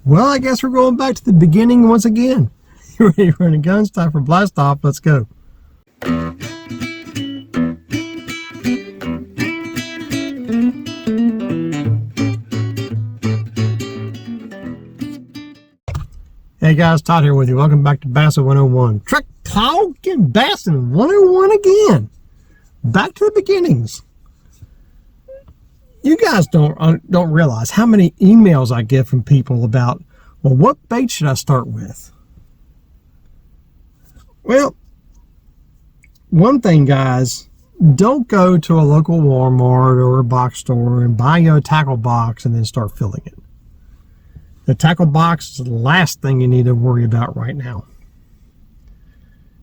Well, I guess we're going back to the beginning once again. You ready for the guns? Time for blast off. Let's go. Hey guys, Todd here with you. Welcome back to Bassin 101. Truck talking Bassin 101 again. Back to the beginnings. You guys don't realize how many emails I get from people about, well, what bait should I start with? Well, one thing, guys, don't go to a local Walmart or a box store and buy you a tackle box and then start filling it. The tackle box is the last thing you need to worry about right now.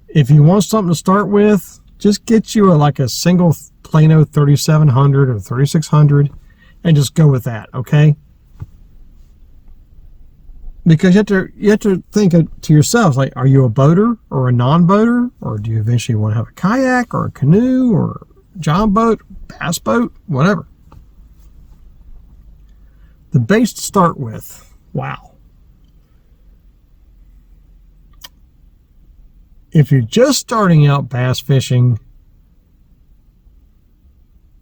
If you want something to start with, just get you a single Plano 3700 or 3600 and just go with that, okay? Because you have to think to yourselves, like, are you a boater or a non-boater, or do you eventually want to have a kayak or a canoe or a john boat, bass boat, whatever? The baits to start with, wow. If you're just starting out bass fishing,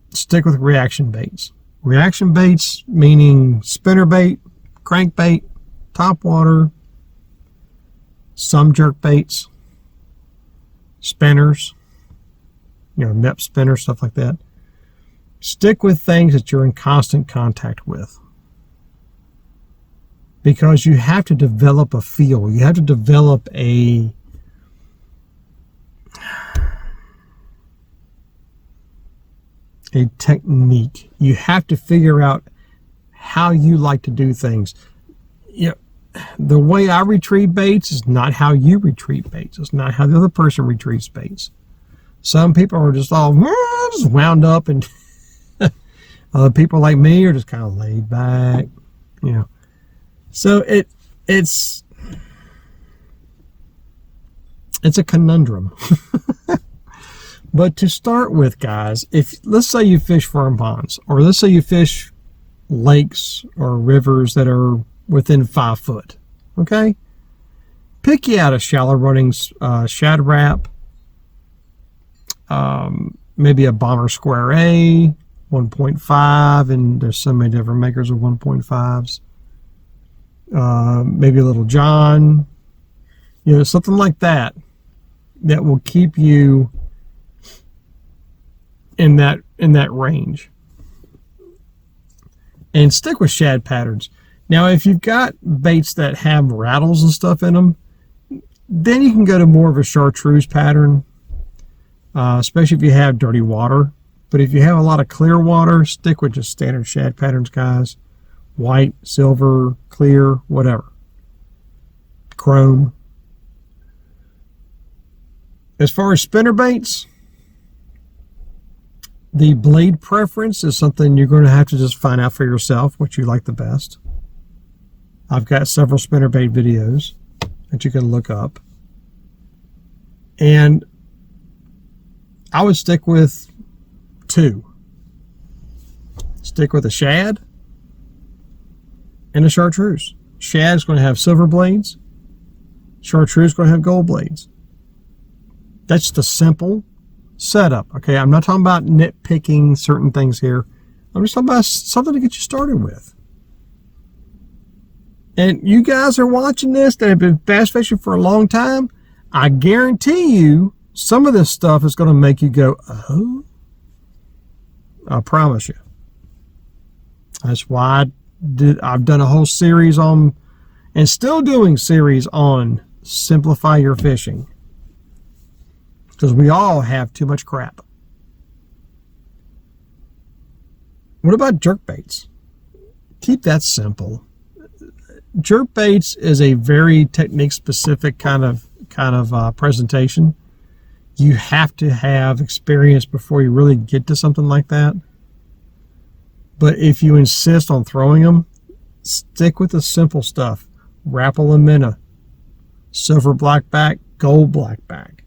stick with reaction baits. Reaction baits meaning spinnerbait, crankbait, topwater, some jerk baits, spinners, net spinners, stuff like that. Stick with things that you're in constant contact with, because you have to develop a feel. You have to develop a technique. You have to figure out how you like to do things. The way I retrieve baits is not how you retrieve baits. It's not how the other person retrieves baits. Some people are just all just wound up, and other people like me are just kind of laid back, So it's a conundrum. But to start with, guys, let's say you fish farm ponds, or let's say you fish lakes or rivers that are within 5 foot, okay? Pick you out a shallow running shad wrap, maybe a Bomber Square A, 1.5, and there's so many different makers of 1.5s. Maybe a Little John, something like that will keep you in that range. And stick with shad patterns. Now, if you've got baits that have rattles and stuff in them, then you can go to more of a chartreuse pattern, especially if you have dirty water. But if you have a lot of clear water, stick with just standard shad patterns, guys. White, silver, clear, whatever. Chrome. As far as spinner baits, the blade preference is something you're going to have to just find out for yourself, what you like the best. I've got several spinnerbait videos that you can look up. And I would stick with 2. Stick with a shad and a chartreuse. Shad is going to have silver blades. Chartreuse is going to have gold blades. That's the simple setup, okay? I'm not talking about nitpicking certain things here. I'm just talking about something to get you started with. And you guys are watching this that have been bass fishing for a long time. I guarantee you some of this stuff is going to make you go, oh. I promise you. That's why I've done a whole series on, and still doing series on, simplify your fishing. Because we all have too much crap. What about jerk baits? Keep that simple. Jerk baits is a very technique specific kind of presentation. You have to have experience before you really get to something like that. But if you insist on throwing them, stick with the simple stuff. Rapala minnow, silver blackback, gold blackback.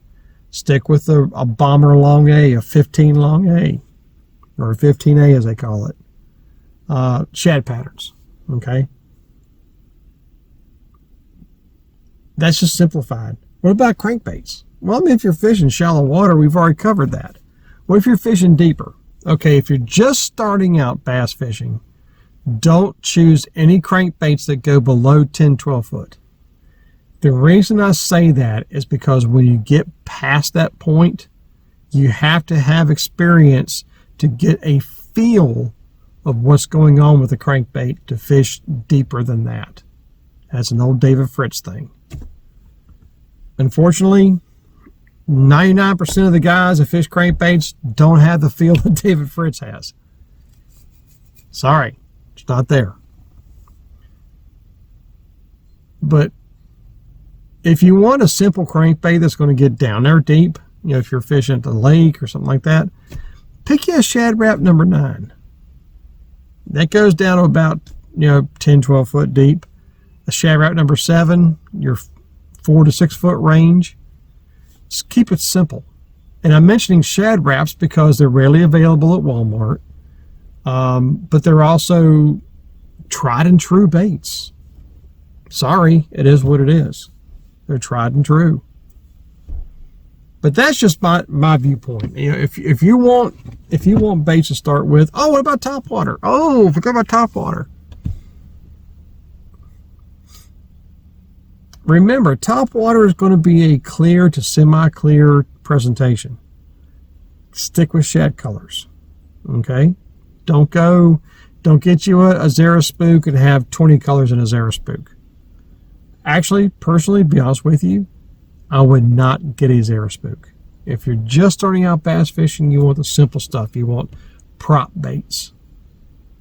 Stick with a bomber long A, a 15 long A, or a 15A as they call it. Shad patterns, okay? That's just simplified. What about crankbaits? Well, I mean, if you're fishing shallow water, we've already covered that. What if you're fishing deeper? Okay, if you're just starting out bass fishing, don't choose any crankbaits that go below 10, 12 foot. The reason I say that is because when you get past that point, you have to have experience to get a feel of what's going on with the crankbait to fish deeper than that. That's an old David Fritz thing. Unfortunately, 99% of the guys that fish crankbaits don't have the feel that David Fritz has. Sorry, it's not there. But if you want a simple crankbait that's going to get down there deep, you know, if you're fishing at the lake or something like that, pick you a Shad Rap number 9. That goes down to about, 10, 12 foot deep. A Shad Rap number 7, your 4 to 6 foot range. Just keep it simple. And I'm mentioning Shad Raps because they're rarely available at Walmart. But they're also tried and true baits. Sorry, it is what it is. They're tried and true. But that's just my viewpoint. You know, if you want baits to start with, oh, what about topwater? Oh, forgot about topwater. Remember, topwater is going to be a clear to semi-clear presentation. Stick with shad colors. Okay? Don't get you a Zara spook and have 20 colors in a Zara spook. Actually, personally, to be honest with you, I would not get a Zara spook. If you're just starting out bass fishing, you want the simple stuff. You want prop baits.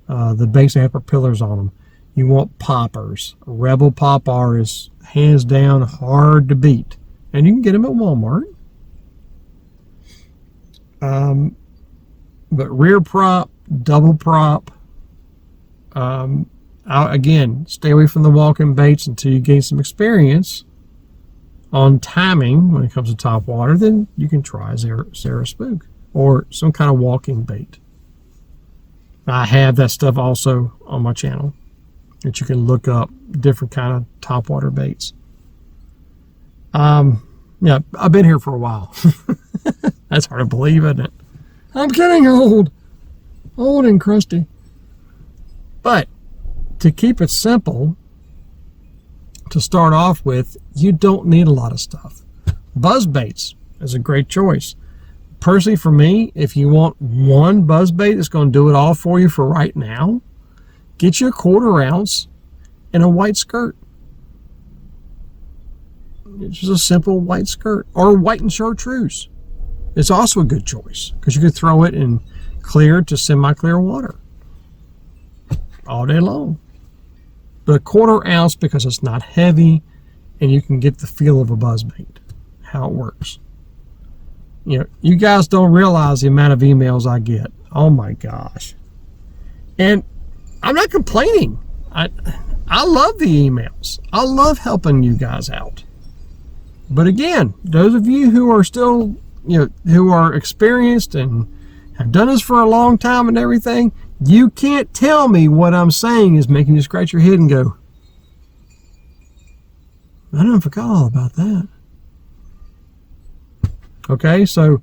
The baits that have propellers on them. You want poppers. A Rebel Pop-R is hands down hard to beat. And you can get them at Walmart. But rear prop, double prop. Again, stay away from the walking baits until you gain some experience on timing when it comes to top water. Then you can try Zara spook or some kind of walking bait. I have that stuff also on my channel that you can look up different kind of topwater baits. Yeah, I've been here for a while. That's hard to believe, isn't it? I'm getting old and crusty. But to keep it simple, to start off with, you don't need a lot of stuff. Buzz baits is a great choice. Personally, for me, if you want one buzz bait that's going to do it all for you for right now, get you a 1/4 ounce and a white skirt. It's just a simple white skirt or white and chartreuse. It's also a good choice because you could throw it in clear to semi-clear water all day long. But a 1/4 ounce because it's not heavy and you can get the feel of a buzz bait, how it works. You know, you guys don't realize the amount of emails I get. Oh my gosh. And I'm not complaining. I love the emails. I love helping you guys out. But again, those of you who are still, who are experienced and have done this for a long time and everything, you can't tell me what I'm saying is making you scratch your head and go, I don't forgot all about that. Okay, so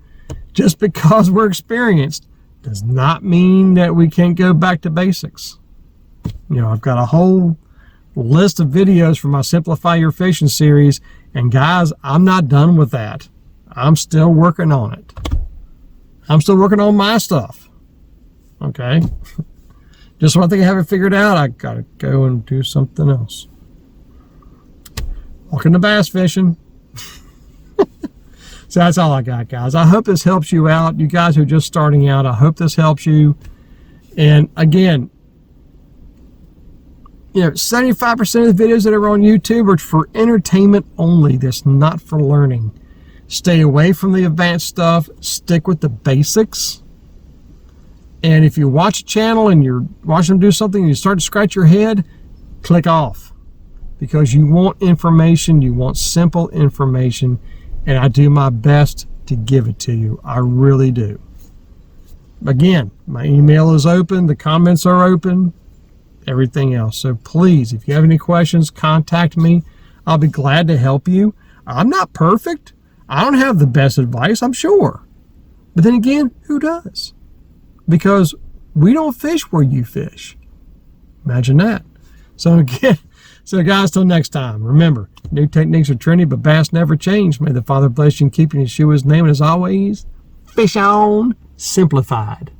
just because we're experienced does not mean that we can't go back to basics. I've got a whole list of videos for my Simplify Your Fishing series, and guys, I'm not done with that. I'm still working on it. I'm still working on my stuff. Okay? Just when I think I have it figured out, I gotta go and do something else. Welcome to bass fishing. So that's all I got, guys. I hope this helps you out. You guys who are just starting out, I hope this helps you. And again, 75% of the videos that are on YouTube are for entertainment only. That's not for learning. Stay away from the advanced stuff. Stick with the basics. And if you watch a channel and you're watching them do something and you start to scratch your head, click off. Because you want information. You want simple information. And I do my best to give it to you. I really do. Again, my email is open. The comments are open. Everything else. So please, if you have any questions, contact me. I'll be glad to help you. I'm not perfect. I don't have the best advice, I'm sure. But then again, who does? Because we don't fish where you fish. Imagine that. So again, guys, till next time, remember, new techniques are trendy, but bass never change. May the Father bless you and keep you in Yeshua's name. And as always, fish on simplified.